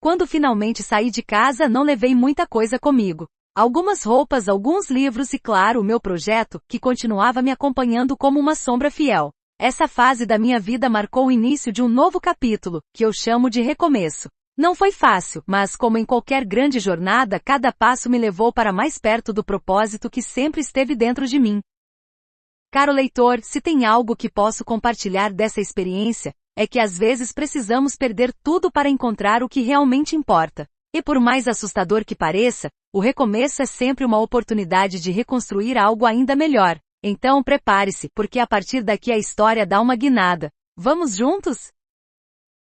Quando finalmente saí de casa, não levei muita coisa comigo. Algumas roupas, alguns livros e, claro, o meu projeto, que continuava me acompanhando como uma sombra fiel. Essa fase da minha vida marcou o início de um novo capítulo, que eu chamo de recomeço. Não foi fácil, mas como em qualquer grande jornada, cada passo me levou para mais perto do propósito que sempre esteve dentro de mim. Caro leitor, se tem algo que posso compartilhar dessa experiência, é que às vezes precisamos perder tudo para encontrar o que realmente importa. E por mais assustador que pareça, o recomeço é sempre uma oportunidade de reconstruir algo ainda melhor. Então prepare-se, porque a partir daqui a história dá uma guinada. Vamos juntos?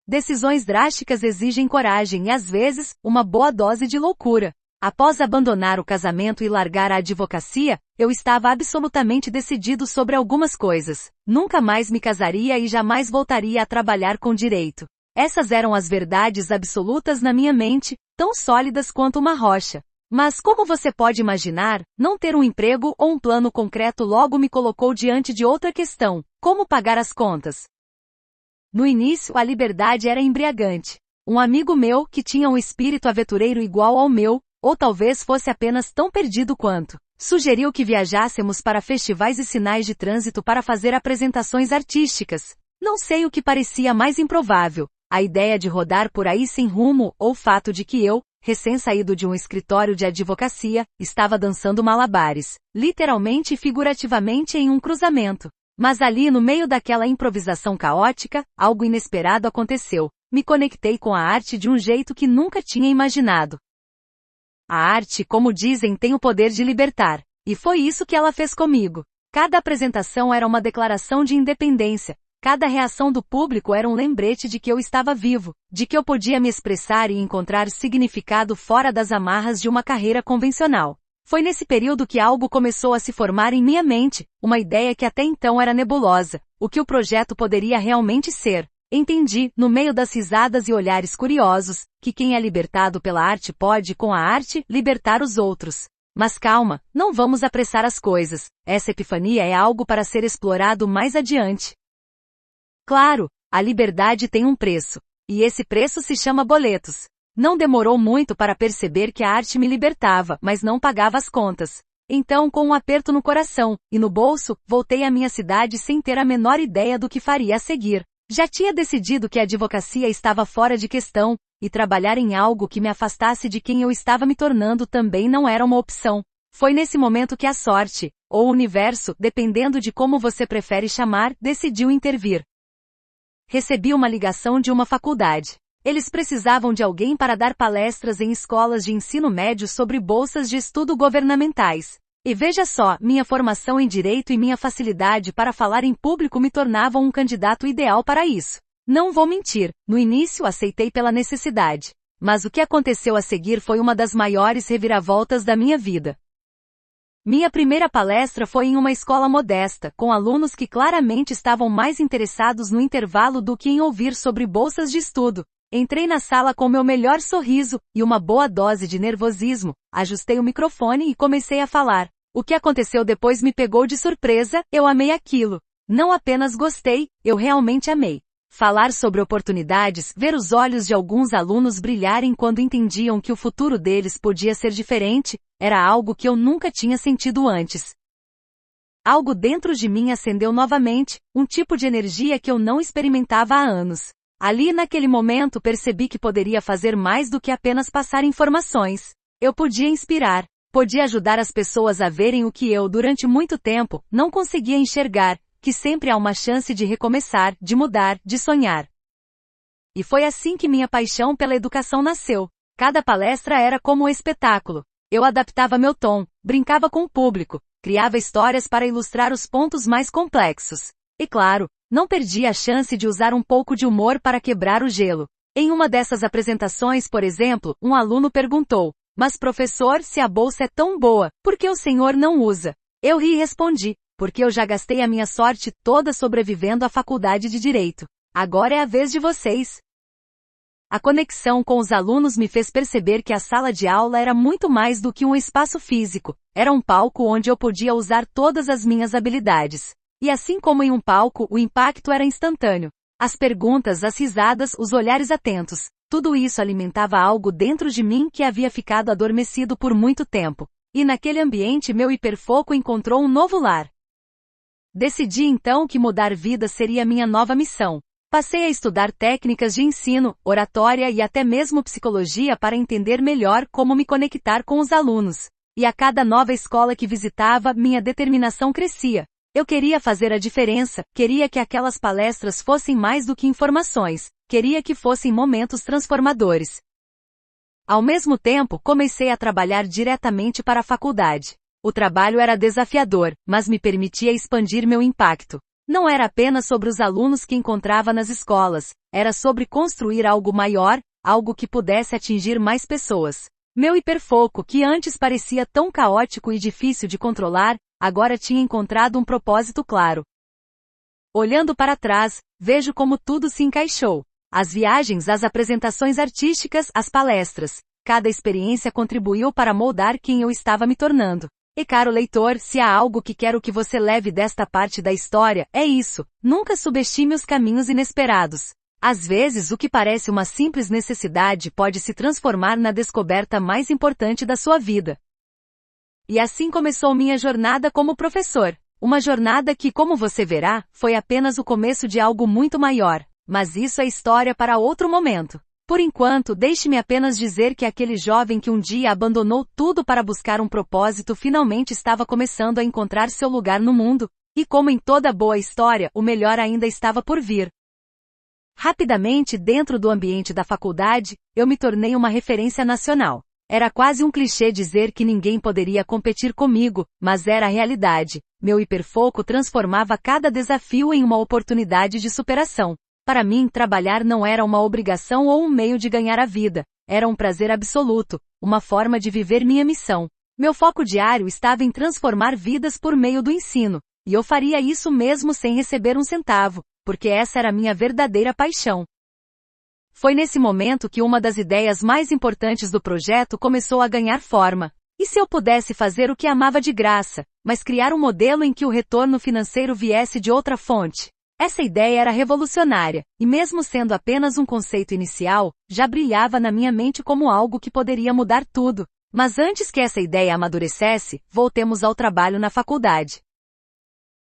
Decisões drásticas exigem coragem e às vezes, uma boa dose de loucura. Após abandonar o casamento e largar a advocacia, eu estava absolutamente decidido sobre algumas coisas. Nunca mais me casaria e jamais voltaria a trabalhar com direito. Essas eram as verdades absolutas na minha mente, tão sólidas quanto uma rocha. Mas como você pode imaginar, não ter um emprego ou um plano concreto logo me colocou diante de outra questão: como pagar as contas? No início, a liberdade era embriagante. Um amigo meu, que tinha um espírito aventureiro igual ao meu, ou talvez fosse apenas tão perdido quanto, sugeriu que viajássemos para festivais e sinais de trânsito para fazer apresentações artísticas. Não sei o que parecia mais improvável, a ideia de rodar por aí sem rumo, ou o fato de que eu, recém-saído de um escritório de advocacia, estava dançando malabares, literalmente e figurativamente em um cruzamento. Mas ali no meio daquela improvisação caótica, algo inesperado aconteceu. Me conectei com a arte de um jeito que nunca tinha imaginado. A arte, como dizem, tem o poder de libertar. E foi isso que ela fez comigo. Cada apresentação era uma declaração de independência. Cada reação do público era um lembrete de que eu estava vivo, de que eu podia me expressar e encontrar significado fora das amarras de uma carreira convencional. Foi nesse período que algo começou a se formar em minha mente, uma ideia que até então era nebulosa, o que o projeto poderia realmente ser. Entendi, no meio das risadas e olhares curiosos, que quem é libertado pela arte pode, com a arte, libertar os outros. Mas calma, não vamos apressar as coisas. Essa epifania é algo para ser explorado mais adiante. Claro, a liberdade tem um preço. E esse preço se chama boletos. Não demorou muito para perceber que a arte me libertava, mas não pagava as contas. Então, com um aperto no coração e no bolso, voltei à minha cidade sem ter a menor ideia do que faria a seguir. Já tinha decidido que a advocacia estava fora de questão, e trabalhar em algo que me afastasse de quem eu estava me tornando também não era uma opção. Foi nesse momento que a sorte, ou o universo, dependendo de como você prefere chamar, decidiu intervir. Recebi uma ligação de uma faculdade. Eles precisavam de alguém para dar palestras em escolas de ensino médio sobre bolsas de estudo governamentais. E veja só, minha formação em direito e minha facilidade para falar em público me tornavam um candidato ideal para isso. Não vou mentir, no início aceitei pela necessidade. Mas o que aconteceu a seguir foi uma das maiores reviravoltas da minha vida. Minha primeira palestra foi em uma escola modesta, com alunos que claramente estavam mais interessados no intervalo do que em ouvir sobre bolsas de estudo. Entrei na sala com meu melhor sorriso e uma boa dose de nervosismo, ajustei o microfone e comecei a falar. O que aconteceu depois me pegou de surpresa, eu amei aquilo. Não apenas gostei, eu realmente amei. Falar sobre oportunidades, ver os olhos de alguns alunos brilharem quando entendiam que o futuro deles podia ser diferente, era algo que eu nunca tinha sentido antes. Algo dentro de mim acendeu novamente, um tipo de energia que eu não experimentava há anos. Ali naquele momento percebi que poderia fazer mais do que apenas passar informações. Eu podia inspirar, podia ajudar as pessoas a verem o que eu, durante muito tempo, não conseguia enxergar, que sempre há uma chance de recomeçar, de mudar, de sonhar. E foi assim que minha paixão pela educação nasceu. Cada palestra era como um espetáculo. Eu adaptava meu tom, brincava com o público, criava histórias para ilustrar os pontos mais complexos. E claro, não perdi a chance de usar um pouco de humor para quebrar o gelo. Em uma dessas apresentações, por exemplo, um aluno perguntou: "Mas professor, se a bolsa é tão boa, por que o senhor não usa?" Eu ri e respondi: "Porque eu já gastei a minha sorte toda sobrevivendo à faculdade de Direito. Agora é a vez de vocês." A conexão com os alunos me fez perceber que a sala de aula era muito mais do que um espaço físico. Era um palco onde eu podia usar todas as minhas habilidades. E assim como em um palco, o impacto era instantâneo. As perguntas, as risadas, os olhares atentos. Tudo isso alimentava algo dentro de mim que havia ficado adormecido por muito tempo. E naquele ambiente meu hiperfoco encontrou um novo lar. Decidi então que mudar vidas seria minha nova missão. Passei a estudar técnicas de ensino, oratória e até mesmo psicologia para entender melhor como me conectar com os alunos. E a cada nova escola que visitava, minha determinação crescia. Eu queria fazer a diferença, queria que aquelas palestras fossem mais do que informações, queria que fossem momentos transformadores. Ao mesmo tempo, comecei a trabalhar diretamente para a faculdade. O trabalho era desafiador, mas me permitia expandir meu impacto. Não era apenas sobre os alunos que encontrava nas escolas, era sobre construir algo maior, algo que pudesse atingir mais pessoas. Meu hiperfoco, que antes parecia tão caótico e difícil de controlar, agora tinha encontrado um propósito claro. Olhando para trás, vejo como tudo se encaixou. As viagens, as apresentações artísticas, as palestras. Cada experiência contribuiu para moldar quem eu estava me tornando. E caro leitor, se há algo que quero que você leve desta parte da história, é isso. Nunca subestime os caminhos inesperados. Às vezes o que parece uma simples necessidade pode se transformar na descoberta mais importante da sua vida. E assim começou minha jornada como professor. Uma jornada que, como você verá, foi apenas o começo de algo muito maior. Mas isso é história para outro momento. Por enquanto, deixe-me apenas dizer que aquele jovem que um dia abandonou tudo para buscar um propósito finalmente estava começando a encontrar seu lugar no mundo, e como em toda boa história, o melhor ainda estava por vir. Rapidamente, dentro do ambiente da faculdade, eu me tornei uma referência nacional. Era quase um clichê dizer que ninguém poderia competir comigo, mas era a realidade. Meu hiperfoco transformava cada desafio em uma oportunidade de superação. Para mim, trabalhar não era uma obrigação ou um meio de ganhar a vida. Era um prazer absoluto, uma forma de viver minha missão. Meu foco diário estava em transformar vidas por meio do ensino. E eu faria isso mesmo sem receber um centavo, porque essa era a minha verdadeira paixão. Foi nesse momento que uma das ideias mais importantes do projeto começou a ganhar forma. E se eu pudesse fazer o que amava de graça, mas criar um modelo em que o retorno financeiro viesse de outra fonte? Essa ideia era revolucionária, e mesmo sendo apenas um conceito inicial, já brilhava na minha mente como algo que poderia mudar tudo. Mas antes que essa ideia amadurecesse, voltemos ao trabalho na faculdade.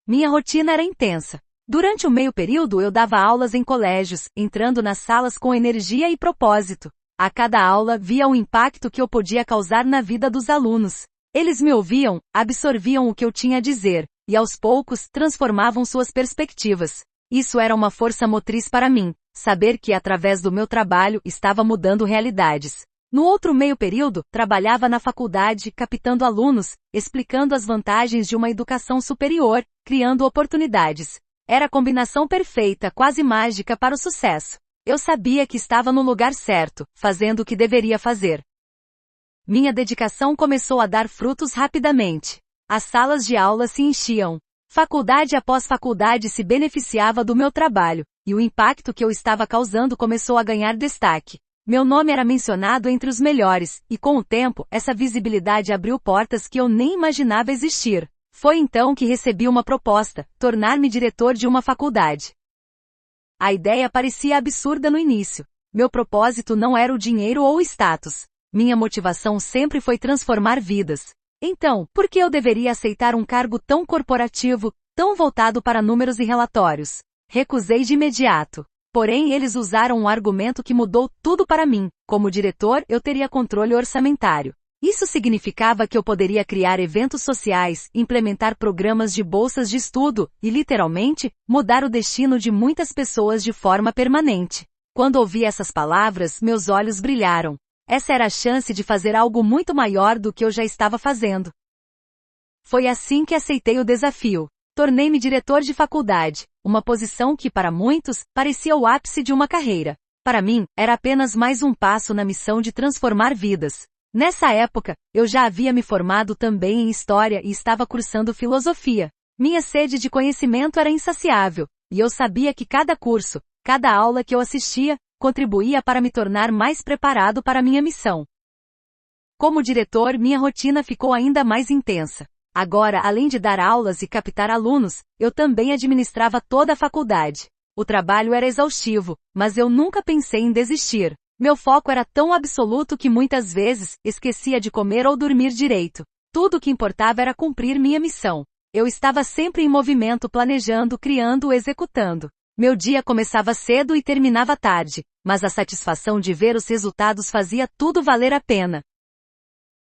Minha rotina era intensa. Durante o meio período eu dava aulas em colégios, entrando nas salas com energia e propósito. A cada aula via o impacto que eu podia causar na vida dos alunos. Eles me ouviam, absorviam o que eu tinha a dizer, e aos poucos transformavam suas perspectivas. Isso era uma força motriz para mim, saber que através do meu trabalho estava mudando realidades. No outro meio período, trabalhava na faculdade captando alunos, explicando as vantagens de uma educação superior, criando oportunidades. Era a combinação perfeita, quase mágica para o sucesso. Eu sabia que estava no lugar certo, fazendo o que deveria fazer. Minha dedicação começou a dar frutos rapidamente. As salas de aula se enchiam. Faculdade após faculdade se beneficiava do meu trabalho, e o impacto que eu estava causando começou a ganhar destaque. Meu nome era mencionado entre os melhores, e com o tempo, essa visibilidade abriu portas que eu nem imaginava existir. Foi então que recebi uma proposta, tornar-me diretor de uma faculdade. A ideia parecia absurda no início. Meu propósito não era o dinheiro ou o status. Minha motivação sempre foi transformar vidas. Então, por que eu deveria aceitar um cargo tão corporativo, tão voltado para números e relatórios? Recusei de imediato. Porém, eles usaram um argumento que mudou tudo para mim. Como diretor, eu teria controle orçamentário. Isso significava que eu poderia criar eventos sociais, implementar programas de bolsas de estudo e, literalmente, mudar o destino de muitas pessoas de forma permanente. Quando ouvi essas palavras, meus olhos brilharam. Essa era a chance de fazer algo muito maior do que eu já estava fazendo. Foi assim que aceitei o desafio. Tornei-me diretor de faculdade, uma posição que para muitos parecia o ápice de uma carreira. Para mim, era apenas mais um passo na missão de transformar vidas. Nessa época, eu já havia me formado também em História e estava cursando Filosofia. Minha sede de conhecimento era insaciável, e eu sabia que cada curso, cada aula que eu assistia, contribuía para me tornar mais preparado para minha missão. Como diretor, minha rotina ficou ainda mais intensa. Agora, além de dar aulas e captar alunos, eu também administrava toda a faculdade. O trabalho era exaustivo, mas eu nunca pensei em desistir. Meu foco era tão absoluto que muitas vezes, esquecia de comer ou dormir direito. Tudo o que importava era cumprir minha missão. Eu estava sempre em movimento, planejando, criando, executando. Meu dia começava cedo e terminava tarde, mas a satisfação de ver os resultados fazia tudo valer a pena.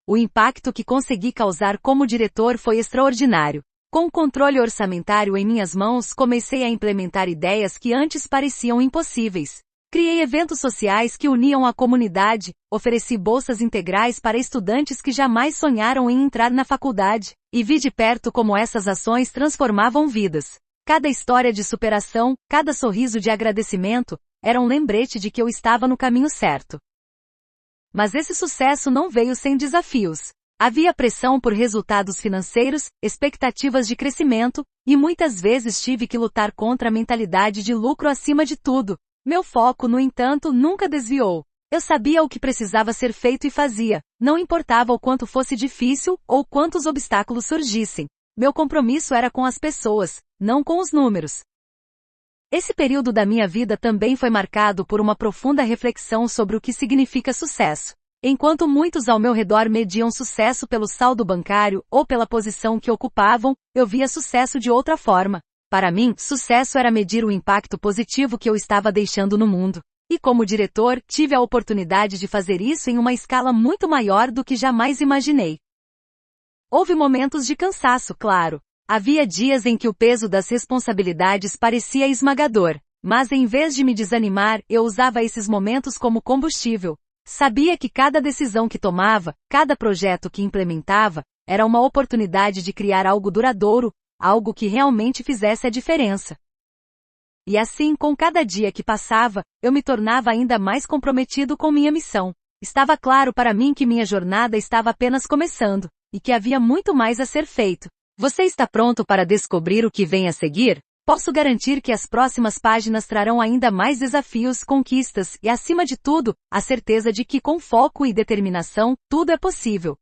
O impacto que consegui causar como diretor foi extraordinário. Com o controle orçamentário em minhas mãos, comecei a implementar ideias que antes pareciam impossíveis. Criei eventos sociais que uniam a comunidade, ofereci bolsas integrais para estudantes que jamais sonharam em entrar na faculdade, e vi de perto como essas ações transformavam vidas. Cada história de superação, cada sorriso de agradecimento, era um lembrete de que eu estava no caminho certo. Mas esse sucesso não veio sem desafios. Havia pressão por resultados financeiros, expectativas de crescimento, e muitas vezes tive que lutar contra a mentalidade de lucro acima de tudo. Meu foco, no entanto, nunca desviou. Eu sabia o que precisava ser feito e fazia, não importava o quanto fosse difícil ou quantos obstáculos surgissem. Meu compromisso era com as pessoas, não com os números. Esse período da minha vida também foi marcado por uma profunda reflexão sobre o que significa sucesso. Enquanto muitos ao meu redor mediam sucesso pelo saldo bancário ou pela posição que ocupavam, eu via sucesso de outra forma. Para mim, sucesso era medir o impacto positivo que eu estava deixando no mundo. E como diretor, tive a oportunidade de fazer isso em uma escala muito maior do que jamais imaginei. Houve momentos de cansaço, claro. Havia dias em que o peso das responsabilidades parecia esmagador. Mas em vez de me desanimar, eu usava esses momentos como combustível. Sabia que cada decisão que tomava, cada projeto que implementava, era uma oportunidade de criar algo duradouro, algo que realmente fizesse a diferença. E assim, com cada dia que passava, eu me tornava ainda mais comprometido com minha missão. Estava claro para mim que minha jornada estava apenas começando, e que havia muito mais a ser feito. Você está pronto para descobrir o que vem a seguir? Posso garantir que as próximas páginas trarão ainda mais desafios, conquistas e, acima de tudo, a certeza de que com foco e determinação, tudo é possível.